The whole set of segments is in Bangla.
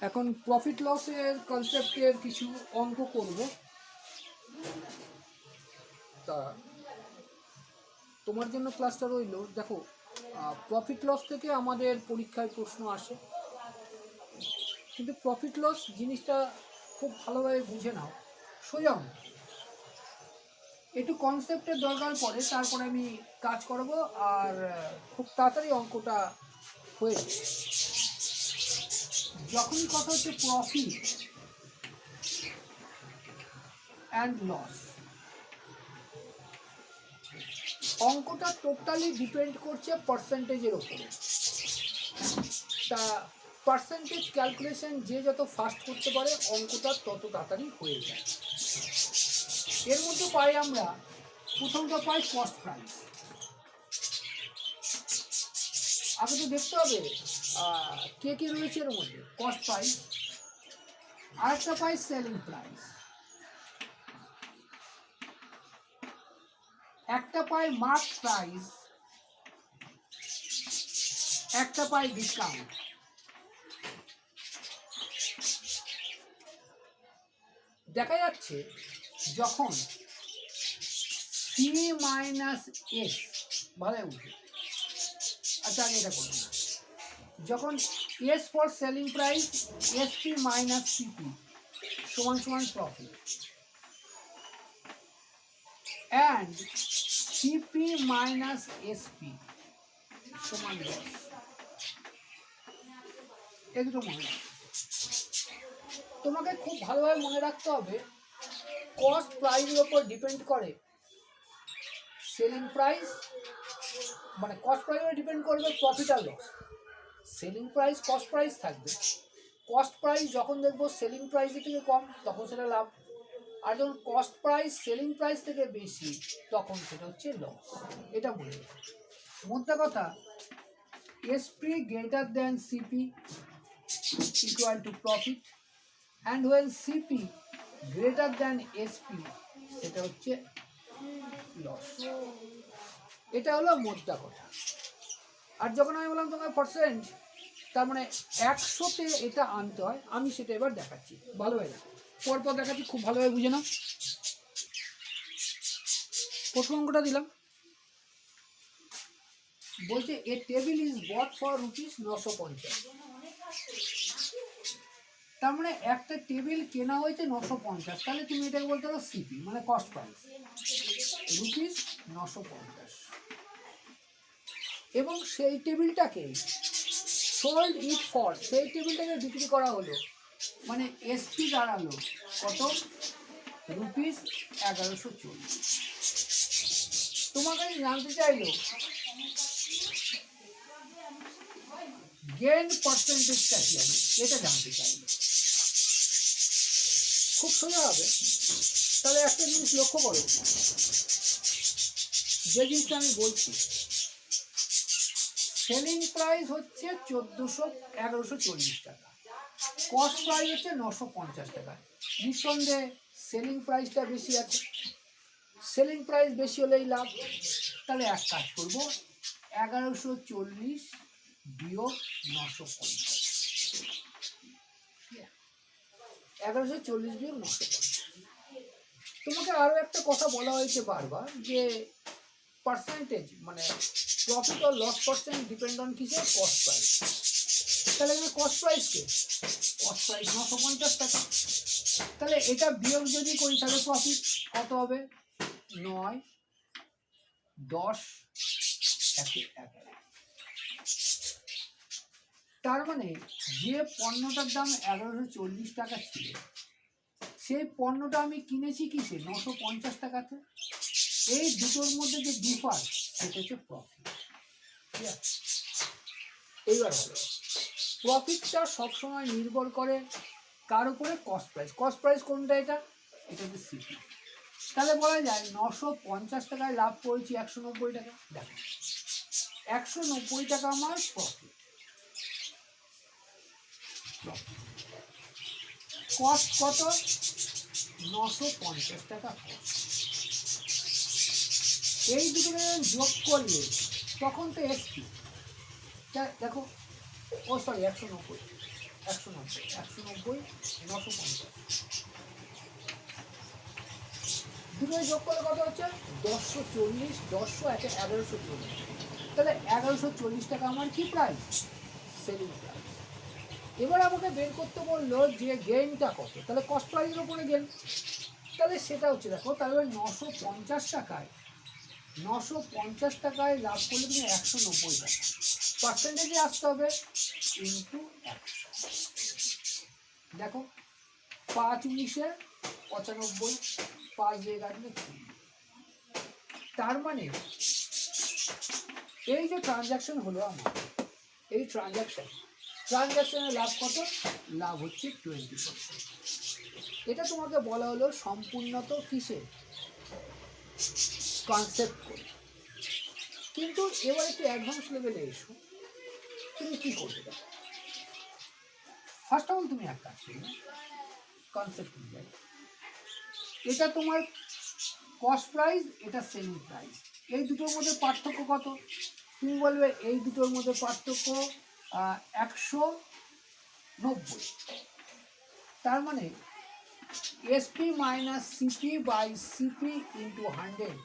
এখন প্রফিট লসের কনসেপ্টের কিছু অঙ্ক করব। তা তোমার জন্য ক্লাসটা রইল। দেখো, প্রফিট লস থেকে আমাদের পরীক্ষায় প্রশ্ন আসে, কিন্তু প্রফিট লস জিনিসটা খুব ভালোভাবে বুঝে নাও। সোজা একটু কনসেপ্টের দরকার পড়ে, তারপরে আমি কাজ করব আর খুব তাড়াতাড়ি অঙ্কটা হয়ে যাবে। যখনই কথা হচ্ছে প্রফিট অ্যান্ড লস, অঙ্কটা টোটালি ডিপেন্ড করছে পার্সেন্টেজের ওপরে। তা পার্সেন্টেজ ক্যালকুলেশন যে যত ফাস্ট করতে পারে অঙ্কটা তত তাড়াতাড়ি হয়ে যায়। এর মধ্যে পাই আমরা প্রথমটা পাই কস্ট প্রাইস। আগে তো দেখতে হবে কে কে রয়েছে এর মধ্যে। কস্ট প্রাইস, আরেকটা পাই সেলিং প্রাইস, একটা পাই মার্ক প্রাইস, একটা পাই ডিসকাউন্ট। দেখা যাচ্ছে যখন সি মাইনাস এস, ভালো উঠে, আচ্ছা আগে এটা করুন না, যখন S for selling price SP minus CP সমান সমান profit and CP minus SP সমান লস, এ দুটো মনে রাখবে। তোমাকে খুব ভালোভাবে মনে রাখতে হবে কস্ট প্রাইসের ওপর ডিপেন্ড করে সেলিং প্রাইস, মানে কস্ট প্রাইসের ডিপেন্ড করবে প্রফিট আর loss. Selling price cost price থাকবে, কস্ট প্রাইস যখন দেখবো সেলিং প্রাইসের থেকে কম তখন সেটা লাভ, আর যখন কস্ট প্রাইস সেলিং প্রাইস থেকে বেশি তখন সেটা হচ্ছে লস। এটা মনে রাখবে। মোদ্দা কথা, SP greater than CP equal to profit and when CP greater than SP সেটা হচ্ছে লস। এটা হলো মোদ্দা কথা। আর যখন আমি বললাম তোমার পার্সেন্ট, তার মানে 100-তে এটা আনতে হয়, আমি সেটা এবার দেখাচ্ছি ভালোভাবে। পরপর দেখাচ্ছি, খুব ভালোভাবে বুঝে নাও। প্রথম অঙ্কটা দিলাম, বলছে a table is bought for rupees 950। তার মানে একটা টেবিল কেনা হয়েছে 950, তাহলে তুমি এটাকে বলতে পারো সিপি মানে কস্ট প্রাইস রুপিস 950, এবং সেই টেবিলটাকে সোল্ড ইট ফর, সেই টেবিলটাকে বিক্রি করা হলো, মানে এসপি দাঁড়ালো কত, রুপিস 1140। তোমাকে জানতে চাইলো গেন পার্সেন্টেজটা কি হবে, এটা জানতে চাইলো। খুব সোজা হবে। তাহলে একটা জিনিস লক্ষ্য করো, যে জিনিসটা আমি বলছি, সেলিং প্রাইস হচ্ছে 1140 টাকা, কস্ট প্রাইস হচ্ছে 950 টাকা। নিঃসন্দেহে সেলিং প্রাইসটা বেশি আছে, সেলিং প্রাইস বেশি হলেই লাভ। তাহলে এক কাজ করবো, 1140 বিয়োগ 950, 1140 বিয়োগ 950। তোমাকে আরও একটা কথা বলা হয়েছে বারবার, যে পার্সেন্টেজ মানে প্রফিট আর লস পার্সেন্ট ডিপেন্ড অন কিসে, কস্ট প্রাইস। তাহলে এখানে কস্ট প্রাইসকে, কস্ট প্রাইস 950 টাকা, তাহলে এটা বিয়োগ যদি করি তাহলে প্রফিট কত হবে, 9, 10, 11। তার মানে যে পণ্যটার দাম 1140 টাকা ছিল, সেই পণ্যটা আমি কিনেছি কিসে, 950 টাকাতে। এই দুটোর মধ্যে যে ডিফার সেটা হচ্ছে প্রফিট। ঠিক আছে, এইবার হলো প্রফিটটা সবসময় নির্ভর করে কার উপরে, কস্ট প্রাইস। কস্ট প্রাইস কোনটা, এটা হচ্ছে সিপি। তাহলে বলা যায় 950 টাকায় লাভ করেছি 190 টাকা। দেখো 190 টাকা আমার প্রফিট, কস্ট কত, 950 টাকা। এই দুটো যোগ করলে তখন তো এসপি, দেখো ও সরি 190, 190, 190, 950, দুটোই যোগ করলে কত হচ্ছে 1040, 10 একে 1140, তাহলে 1140 টাকা আমার কি প্রাইস, সেলিং প্রাইস। এবার আমাকে বের করতে বললো যে গেইনটা কত, তাহলে কস্ট প্রাইসের উপরে গেইন, তাহলে সেটা হচ্ছে দেখো, তাহলে 950 টাকায়, 950 টাকায় লাভ করলে তুমি 190 টাকা, পার্সেন্টেজে আসতে হবে ইন্টু 100। দেখো 5 19 95, 5 দিয়ে কাটলে 20। তার মানে এই যে ট্রানজ্যাকশন হলো আমার, এই ট্রানজ্যাকশনের লাভ কত, লাভ হচ্ছে 20%। এটা তোমাকে বলা হলো সম্পূর্ণত কিসে, কনসেপ্ট করে। কিন্তু এবার একটু অ্যাডভান্স লেভেলে এসো, তুমি কি করবে দেখো। ফার্স্ট অফ অল তুমি এক কাজ করবে, কনসেপ্ট অনুযায়ী এটা তোমার কস্ট প্রাইস, এটা সেলিং প্রাইস, এই দুটোর মধ্যে পার্থক্য কত, তুমি বলবে এই দুটোর মধ্যে পার্থক্য 190। তার মানে SP minus CP by CP into 100,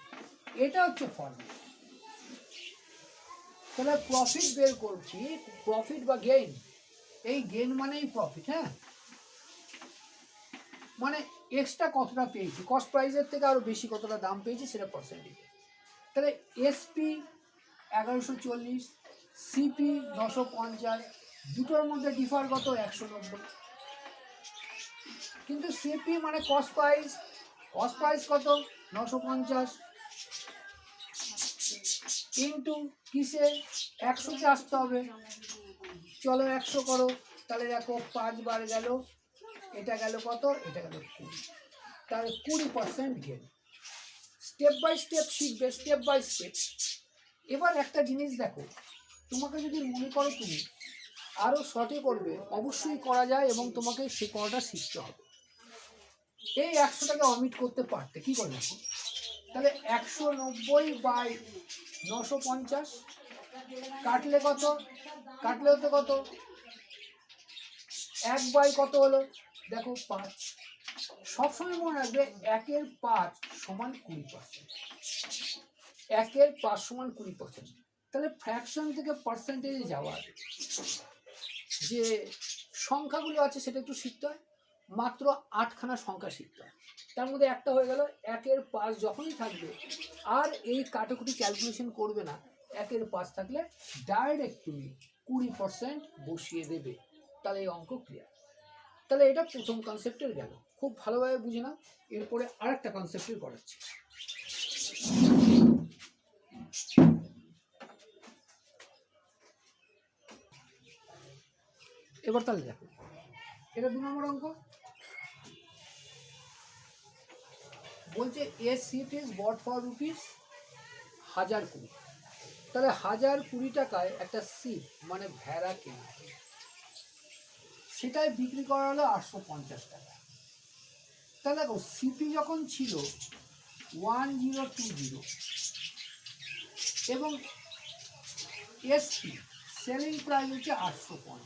এটা হচ্ছে ফর্মুলা। তাহলে প্রফিট বের করছি, প্রফিট বা গেইন, এই গেইন মানেই প্রফিট, হ্যাঁ, মানে এক্সট্রা কতটা পেয়েছি, কস্ট প্রাইসের থেকে আরও বেশি কতটা দাম পেয়েছি সেটা পার্সেন্টেজ। তাহলে এসপি 1140, সিপি 950, দুটোর মধ্যে ডিফার কত 190, কিন্তু সিপি মানে কস্ট প্রাইস কত 950 ইন্টু কিসে 100তে আসতে হবে, চলো 100 করো, তাহলে দেখো 5 বার গেল, এটা গেল কত, এটা গেল 20, তাহলে 20% গেল। স্টেপ বাই স্টেপ শিখবে, স্টেপ বাই স্টেপ। এবার একটা জিনিস দেখো, তোমাকে যদি মনে করো তুমি আরও শর্টে করবে, অবশ্যই করা যায়, এবং তোমাকে সে করাটা শিখতে হবে। এই 100টাকে অমিট করতে পারতে কি করে দেখো, তাহলে 190 বাই 950 কাটলে কত, কাটলে হতো কত, 1 বাই কত হলো দেখো 5। সবসময় মনে রাখবে 1-এর 5 সমান 20%, 1-এর 5 সমান 20%। তাহলে ফ্র্যাকশন থেকে পার্সেন্টেজে যাওয়ার যে সংখ্যাগুলো আছে সেটা একটু শিখতে হয়, মাত্র 8খানা সংখ্যা শিখতে হয়, তার মধ্যে একটা হয়ে গেল 1-এর 5 যখনই থাকবে আর এই কাটাকুটি ক্যালকুলেশন করবে না, 1-এর 5 থাকলে ডাইরেক্ট তুমি 20% বসিয়ে দেবে, তাহলে এই অঙ্ক ক্লিয়ার। তাহলে এটা প্রথম কনসেপ্টের গেল, খুব ভালোভাবে বুঝে নাও। এরপরে আরেকটা কনসেপ্টের করাচ্ছি। এবার তাহলে দেখো, এটা 2 নম্বর অঙ্ক বলছে a seat is bought for rupees 1020, তাহলে 1020 টাকায় একটা সিট মানে ভেড়া কেনা, সেটাই বিক্রি করা হলো 850 টাকা। তাহলে দেখো সিপি যখন ছিল 1020 এবং এসপি সেলিং প্রাইস হচ্ছে 850,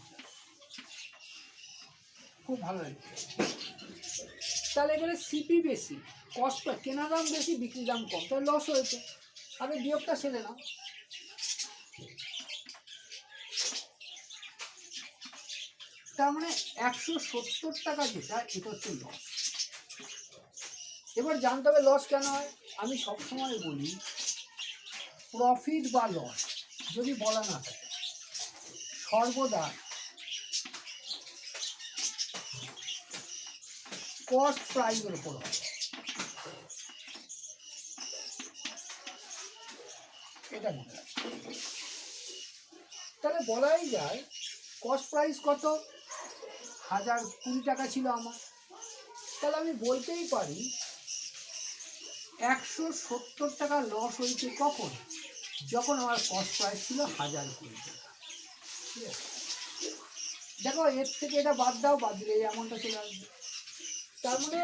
খুব ভালো লাগে। তাহলে এখানে সিপি বেশি, কস্ট কেনা দাম বেশি, বিক্রি দাম কম, তাহলে লস হয়েছে। আগে বিয়োগটা সেরে নাও, তার মানে 170 টাকা যেটা, এটা হচ্ছে লস। এবার জানতে হবে লস কেন হয়। আমি সবসময় বলি প্রফিট বা লস যদি বলা না থাকে, সর্বদা কস্ট প্রাইসের উপর হয়। এটা মনে রাখবে। তাহলে বলাই যায় কস্ট প্রাইস কত, 1020 টাকা ছিল আমার, তাহলে আমি বলতেই পারি 170 টাকা লস হয়েছে কখন, যখন আমার কস্ট প্রাইস ছিল 1020 টাকা। ঠিক আছে, দেখো এর থেকে এটা বাদ দাও, বাদ দিলে এই অ্যামাউন্টটা চলে আসবে। তার মানে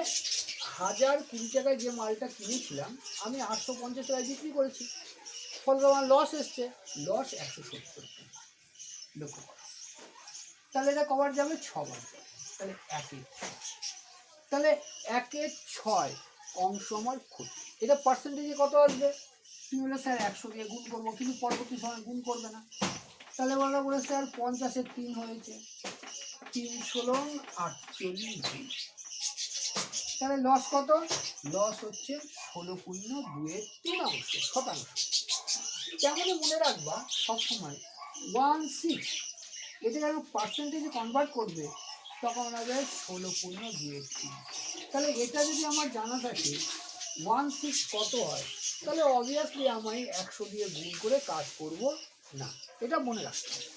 1020 টাকায় যে মালটা কিনেছিলাম আমি 850 টাকায় বিক্রি করেছি, ফলে আমার লস এসছে, লস 170 টাকা। লক্ষ্য করো, তাহলে এটা কবার যাবে 6 বার যাবে, তাহলে 1 তাহলে 1/6 অংশ আমার ক্ষতি। এটা পার্সেন্টেজে কত আসবে? তুমি বলে স্যার 100 দিয়ে গুণ করবো, কিন্তু পরবর্তী সময় গুণ করবে না। তাহলে বলা বলে স্যার 50-এর 3 হয়েছে, 3×16 তাহলে লস কত? লস হচ্ছে 16.2 শতাংশ। কেমন মনে রাখবা সবসময় 16 এটা যখন পার্সেন্টেজে কনভার্ট করবে তখন হবে 16.2। তাহলে এটা যদি আমার জানা থাকে 16 কত হয়, তাহলে অবভিয়াসলি আমি 100 দিয়ে গুণ করে কাজ করব না, এটা মনে রাখতে হবে।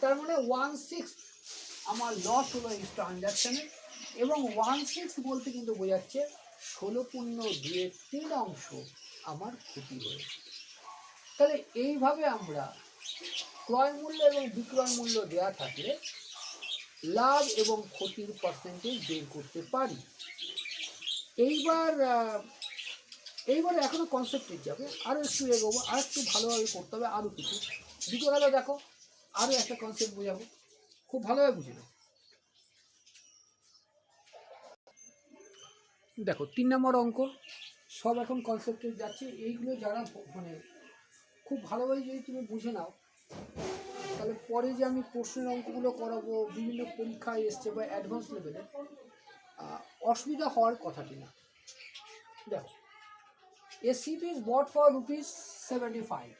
তার মানে 16 আমার লস হলো এই ট্রানজাকশানে, এবং 16 বলতে কিন্তু বোঝাচ্ছে 16.2 অংশ আমার ক্ষতি হয়েছে। তাহলে এইভাবে আমরা ক্রয় মূল্য এবং বিক্রয় মূল্য দেওয়া থাকলে লাভ এবং ক্ষতির পার্সেন্টেজ বের করতে পারি। এইবার এখনো কনসেপ্টে যাবে, আরও একটু এগোবো, আর একটু ভালোভাবে করতে হবে, আরও কিছু দুটো গেল। দেখো আরও একটা কনসেপ্ট বোঝাবো, খুব ভালোভাবে বুঝে নাও। দেখো 3 নম্বর অঙ্ক, সব এখন কনসেপ্টে যাচ্ছে। এইগুলো যারা মানে খুব ভালোভাবে যদি তুমি বুঝে নাও, তাহলে পরে যে আমি প্রশ্নের অঙ্কগুলো করাবো বিভিন্ন পরীক্ষায় এসছে বা অ্যাডভান্স লেভেলে, অসুবিধা হওয়ার কথাটি না। দেখো a seat is bought for ₹75,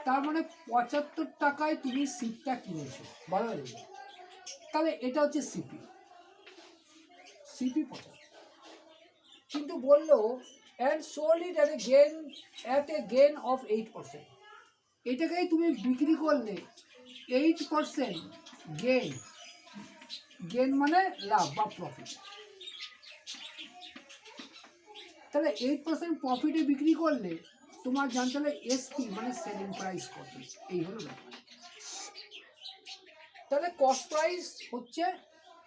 তার মানে 75 টাকায় তুমি সিটটা কিনেছো, বলা যাবে। তাহলে এটা হচ্ছে সিপি 75, কিন্তু বললো and sold it at A gain of 8%। এটাকেই তুমি বিক্রি করলে 8% গেন মানে লাভ বা প্রফিট। তাহলে 8% প্রফিটে বিক্রি করলে তোমার জানতে হবে এসপি মানে সেলিং প্রাইস কত, এই হলো ব্যাপার। তাহলে কস্ট প্রাইস হচ্ছে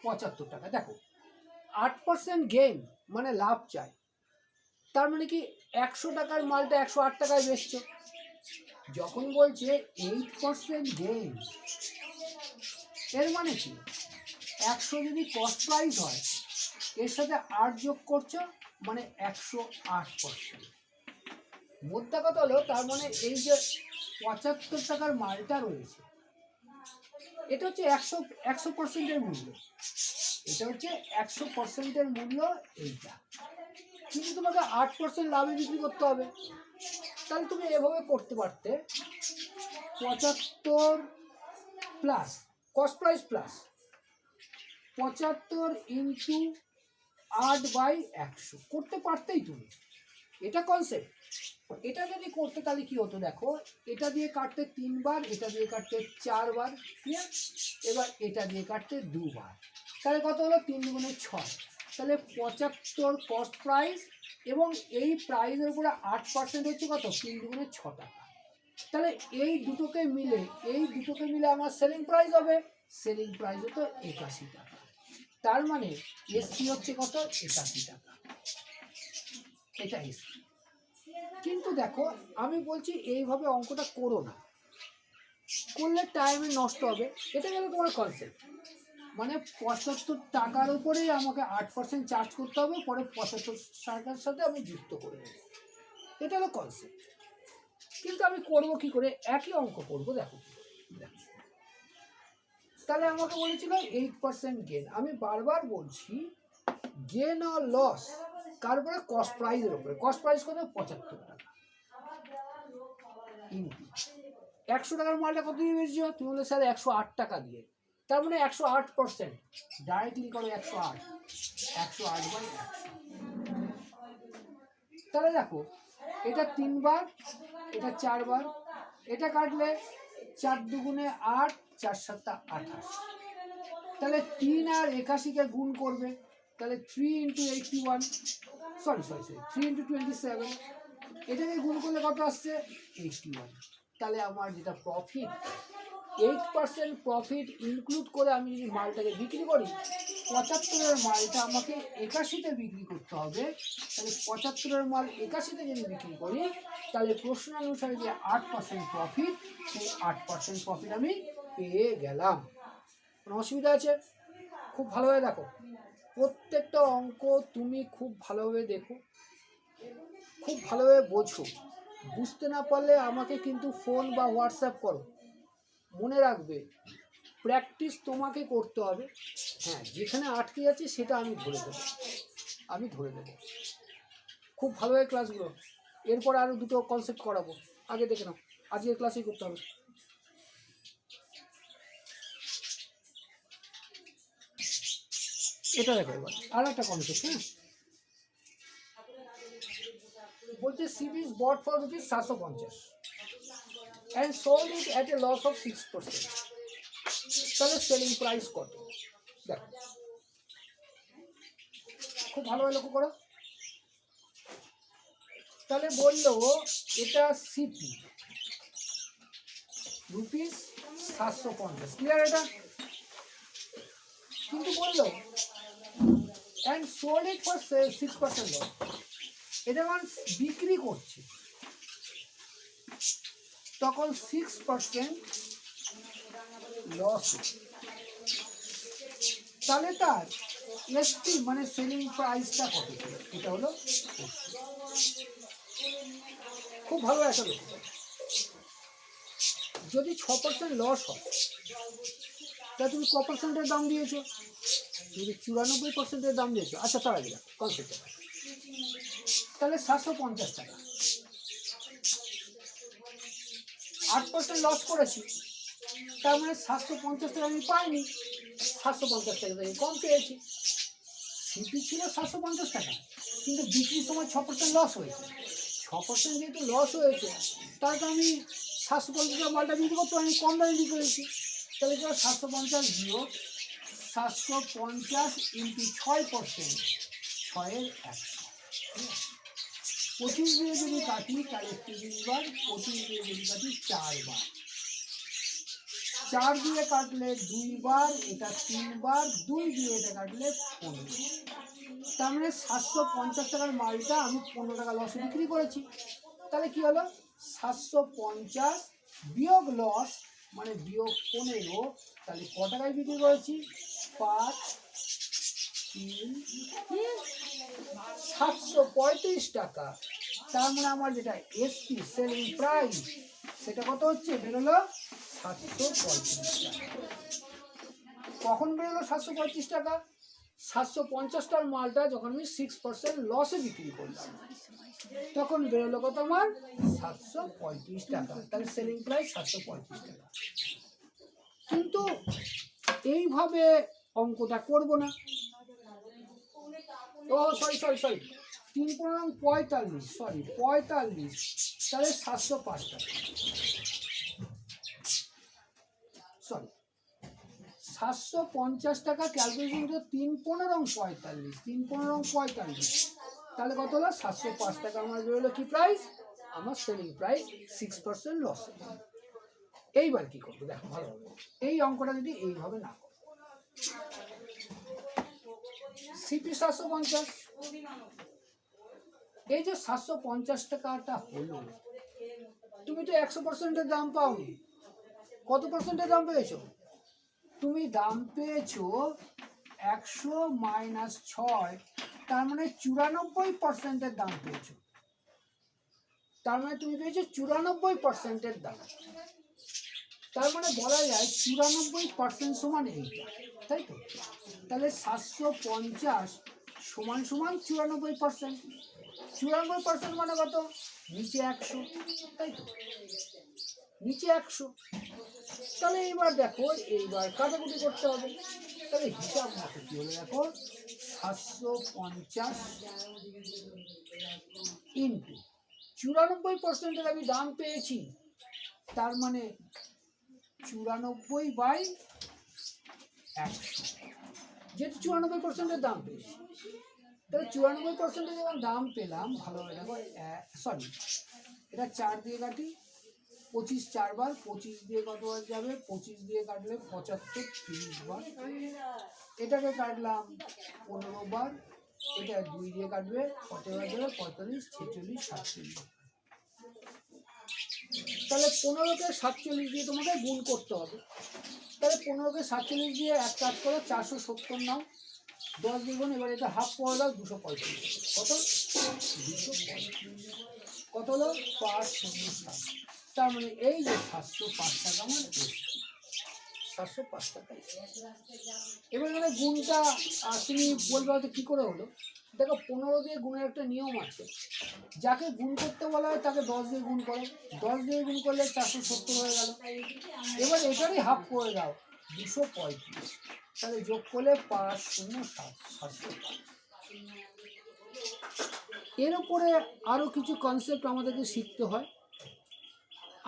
75 টাকা। দেখো 8% গেন মানে লাভ চাই, তার মানে কি 100 টাকার মালটা 108 টাকায় বেচছো। যখন বলছে 8% গেন, এর মানে কি 100 যদি কস্ট প্রাইস হয়, এর সাথে 8 যোগ করছো মানে 108%। মোদ্দা কথা হলো, তার মানে এই যে 75 টাকার মালটা রয়েছে, এটা হচ্ছে 100%-এর মূল্য, এটা হচ্ছে 100%-এর মূল্য এইটা, কিন্তু তোমাকে 8% লাভে বিক্রি করতে হবে। তাহলে তুমি এভাবে করতে পারতে 75 plus cost price plus 75 into 8/100 করতে পারতেই তুমি। এটা কনসেপ্ট। এটা যদি করতে তাহলে কি হতো, দেখো এটা দিয়ে কাটতে 3 বার, এটা দিয়ে কাটতে 4 বার, ক্লিয়ার। এবার এটা দিয়ে কাটতে 2 বার, তাহলে কত হলো 3 × 6। তাহলে 75 কস্ট প্রাইস এবং এই প্রাইসের উপরে 8% হচ্ছে কত, 3 × 6 টাকা। তাহলে এই দুটোকে মিলে আমার সেলিং প্রাইস হবে, সেলিং প্রাইস হতো 81 টাকা। তার মানে এসপি হচ্ছে কত, 81 টাকা, এটা এসপি। কিন্তু দেখো আমি বলছি এইভাবে অঙ্কটা করো না, করলে টাইমে নষ্ট হবে। এটা গেল তোমার কনসেপ্ট, মানে 75 টাকার উপরেই আমাকে 8% চার্জ করতে হবে, পরে 75 টাকার সাথে আমি যুক্ত করে দেবো, এটা হলো কনসেপ্ট। কিন্তু আমি করবো কি করে, একই অঙ্ক করবো। দেখো তাহলে আমাকে বলেছিল 8% গেন, আমি বারবার বলছি গেন আর লস কার উপরে, কস্ট প্রাইসের উপরে। কস্ট প্রাইস কত, 75 টাকা, ইনটু 100 টাকার মালটা কত দিয়ে বেচছো, তুমি বলে স্যার 108 টাকা দিয়ে, তার মানে 108%, ডাইরেক্টলি করো 108/100। তাহলে দেখো এটা 3 বার, এটা 4 বার, এটা কাটলে 4 দুগুণে 8, 4 7 28। তাহলে 3 আর 81-কে গুণ করবে, তাহলে 3 × 81, সরি 3 × 27, এটাকে গুণ করলে কত আসছে, 81। তাহলে আমার যেটা প্রফিট, 8% প্রফিট ইনক্লুড করে আমি যদি মালটাকে বিক্রি করি, 75-এর মালটা আমাকে 81-তে বিক্রি করতে হবে। তাহলে 75-এর মাল 81-তে যদি বিক্রি করি, তাহলে প্রশ্ন অনুসারে যে 8% প্রফিট, সেই 8% প্রফিট আমি পেয়ে গেলাম। কোনো অসুবিধা আছে? খুব ভালোভাবে দেখো, প্রত্যেকটা অঙ্ক তুমি খুব ভালোভাবে দেখো, খুব ভালোভাবে বোঝো। বুঝতে না পারলে আমাকে কিন্তু ফোন বা হোয়াটসঅ্যাপ করো। মনে রাখবে, প্র্যাকটিস তোমাকে করতে হবে। হ্যাঁ, যেখানে আটকে যাচ্ছে সেটা আমি ধরে দেবো। খুব ভালোভাবে ক্লাসগুলো, এরপর আরও দুটো কনসেপ্ট করাবো, আগে দেখে নাও। আজকের ক্লাসেই করতে হবে। এটা দেখো, এবার আর একটা কনসেপ্ট। হ্যাঁ, বলছে CP is bought for ₹750 and sold it at a loss of 6%। তাহলে সেলিং প্রাইস কত? দেখো, খুব ভালোভাবে লক্ষ্য করো। তাহলে বললো এটা সিপি ₹750, ক্লিয়ার এটা? কিন্তু বললো and sold it for 6% loss, এটা মানে বিক্রি করছে তখন 6% লস। তাহলে তার এসপি মানে সেলিং প্রাইসটা কত ছিল? এটা হলো খুব ভালো একটা লক্ষ্য করো। যদি 6% লস হয়, তা তুমি ক পার্সেন্টের দাম দিয়েছো? যদি 94% দাম দিয়েছো। আচ্ছা, তার আগে কনসেপ্ট, তাহলে 750 টাকা, 8% লস করেছি, তার মানে 750 টাকা আমি পাইনি, 750 টাকা থেকে কম পেয়েছি। সিপি ছিল 750 টাকা, কিন্তু বিক্রির সময় 6% লস হয়েছে। 6% যেহেতু লস হয়েছে, তাহলে তো আমি 750 টাকা মালটা বিক্রি করতে আমি কম দামে বিক্রি করেছি। তাহলে কি 750 বিয়োগ 750 ইন্টু 6%, 6-এর 100। 25 দিয়ে যদি কাটি তাহলে 30 বার, 25 দিয়ে যদি কাটি 4 বার, 4 দিয়ে কাটলে 2 বার, এটা 3 বার, 2 দিয়ে এটা কাটলে 15। তার মানে 750 টাকার মালটা আমি 15 টাকা লসে বিক্রি করেছি। তাহলে কি হলো? 750 বিয়োগ লস মানে বিয়োগ 15, তাহলে ক টাকায় বিক্রি করেছি? 5, 3, 735 টাকা। তার মানে আমার যেটা এসপি সেলিং প্রাইস, সেটা কত হচ্ছে? বেরোলো 735 টাকা। কখন বেরোলো 735 টাকা? 750টার মালটা যখন আমি 6% লসে বিক্রি করলাম, তখন বেরোলো কত আমার? 735 টাকা। তাহলে সেলিং প্রাইস 735 টাকা। কিন্তু এইভাবে অঙ্কটা করব না। ও সরি, 3×15 45, সরি 45, তাহলে 705 টাকা। সরি, 750 টাকা ক্যালকুলেশন করে 3×15 45, 3×15 45, তাহলে কত হলো? 705 টাকা আমার বেরোলো কি প্রাইস? আমার সেলিং প্রাইস 6% লস। এইবার কি করবো দেখো ভালো, এই অঙ্কটা যদি এইভাবে না করো, সিপি 750, এই যে 750 টাকাটা হলো, তুমি তো 100%-এর দাম পাওনি। কত পার্সেন্টের দাম পেয়েছো? তুমি দাম পেয়েছো 100 মাইনাস 6, তার মানে 94%-এর দাম পেয়েছো। তার মানে তুমি পেয়েছো 94%-এর দাম। তার মানে বলা যায় 94% সমান এইটা, তাই তো? তাহলে 750 সমান সমান 94%। 94% মানে কত? নিচে 100, তাই তো? নিচে 100। তাহলে এইবার দেখো, এইবার কাটাকুটি করতে হবে। তাহলে হিসাব মতো কি হলো দেখো, 750 ইন্টু 94%-এর আমি দাম পেয়েছি, তার মানে 94/100, যেহেতু 94%-এর দাম পেয়েছি। তাহলে 94%-এর যখন দাম পেলাম, ভালোভাবে দেখো, সরি এটা 4 দিয়ে কাটি, 25 4 বার, 25 দিয়ে কতবার যাবে? 25 দিয়ে কাটলে 75, 30 বার, এটাকে কাটলাম 15 বার, এটা 2 দিয়ে কাটবে কতবার যাবে? 45, 46, 47। তাহলে 15কে 47 দিয়ে তোমাকে গুণ করতে হবে। তাহলে 15কে 47 দিয়ে এক কাজ করো, 470 নাও, 10 দ্বিগুণ, এবার এটা হাফ করে দাও, 235। কত? 235। কত হলো? 507। তার মানে এই যে 705 টাকা আমার 705 টাকা। এবার এখানে গুণটা তুমি বলবে হয়তো কী করে হলো। দেখো 15 দিয়ে গুণের একটা নিয়ম আছে, যাকে গুণ করতে বলা হয় তাকে 10 দিয়ে গুণ করো, 10 দিয়ে গুণ করলে 470 হয়ে গেল। এবার এটারই হাফ করে দাও, 235। তাহলে যোগ করলে 507, 705। এর উপরে আরও কিছু কনসেপ্ট আমাদেরকে শিখতে হয়।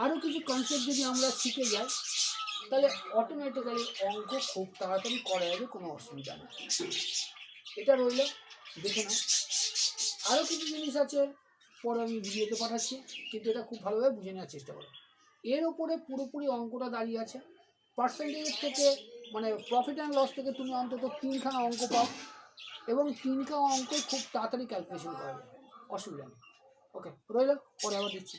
আরও কিছু কনসেপ্ট যদি আমরা শিখে যাই তাহলে অটোমেটিক্যালি অঙ্ক খুব তাড়াতাড়ি করা যাবে, কোনো অসুবিধা নেই। এটা রইল, দেখে নাও। আরও কিছু জিনিস আছে, পরে আমি ভিডিওতে পাঠাচ্ছি, কিন্তু এটা খুব ভালোভাবে বুঝে নেওয়ার চেষ্টা করো। এর উপরে পুরোপুরি অঙ্কটা দাঁড়িয়ে আছে। পার্সেন্টেজ থেকে মানে প্রফিট অ্যান্ড লস থেকে তুমি অন্তত 3খানা অঙ্ক পাও, এবং 3খানা অঙ্ক খুব তাড়াতাড়ি ক্যালকুলেশন করা যায়, অসুবিধা নেই। ওকে, রইল, পরে আবার দিচ্ছি।